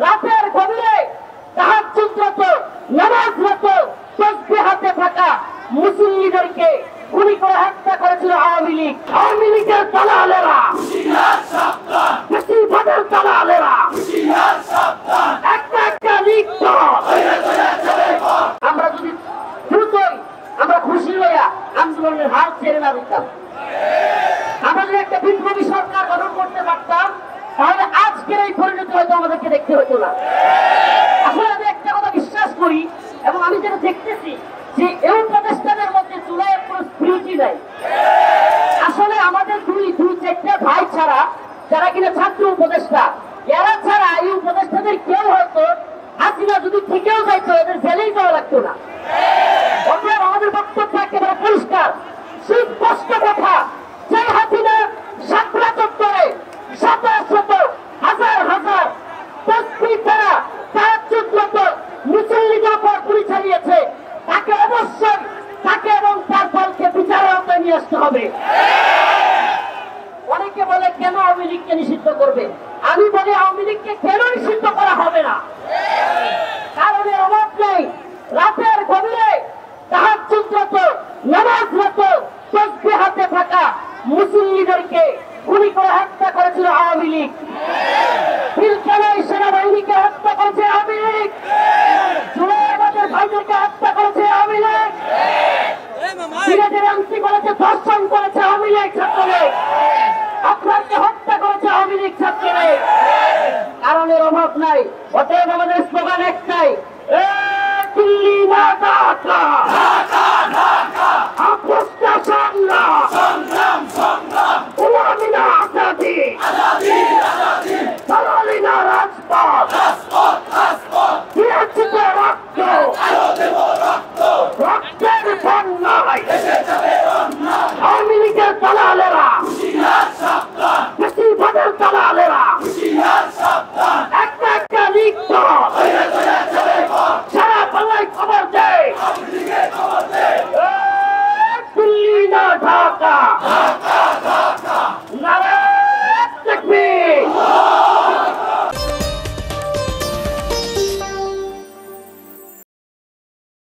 রাতের গভীরে তাহাজ্জুদরত নামাজরত তাসবিহ হাতে থাকা মুসল্লিদেরকে গুলি করে হত্যা করেছিল আওয়ামী লীগ। আওয়ামী লীগের দালালেরা বেশিরভাগের দালালেরা একটা একটা লীগ আমরা যদি দ্রুতই আমরা খুশি হইয়া আন্দোলনের হাল ছেড়ে না দিতাম, আমরা যদি একটা বিপ্লবী সরকার গঠন করতে পারতাম, তাহলে আজকের এই পরিণতি হয়তো আমাদেরকে দেখতে হতো না। আসলে আমি একটা কথা বিশ্বাস করি, এবং আমি যেটা দেখতেছি যে এই উপদেষ্টাদের মধ্যে জুলাইয়ের কোনো স্পিরিটি নাই। আসলে আমাদের দুই চারটা ভাই ছাড়া, যারা কিনা ছাত্র উপদেষ্টা, এরা ছাড়া এই উপদেষ্টাদের কেউ হয়তো হাসিনা যদি ঠিকেও যাইতো এদের জেলেই যাওয়া লাগতো না। অতএব আমাদের বক্তব্য একেবারে পরিষ্কার, সুস্পষ্ট কথা, যে হাসিনা সাতরা চত্বরে শত শত হাজার হাজার তসবিহ ছাড়া তাহাজ্জুদরত মুসল্লিদের উপর গুলি চালিয়েছে, তাকে অবশ্যই তাকে এবং তার দলকে বিচারের আওতায় নিয়ে আসতে হবে। অনেকে বলে কেন আওয়ামী লীগকে নিষিদ্ধ করবে, আমি বলি আওয়ামী লীগকে কেন নিষিদ্ধ করা হবে না, কারণ এর অভাব নেই। রাতের গভীরে তাহাজ্জুদরত নামাজরত তাসবিহ হাতে থাকা মুসল্লিদেরকে গুলি করে হত্যা করেছিল আওয়ামী লীগ। পিলখানায় সেনাবাহিনীকে হত্যা করেছে আওয়ামী লীগ, জুলাইবাদের ভাইদেরকে হত্যা করেছে আওয়ামী লীগ, সিরাজেরামসি করেছে, ধর্ষণ করেছে আওয়ামী লীগ ছাত্রলীগ, আপনাকে হত্যা করেছে আওয়ামী লীগ ছাত্রলীগ। কারণের অভাব নাই। অতএব আমাদের স্লোগান একটাই, দিল্লি না ঢাকা, আপসটা সংগ্রাম,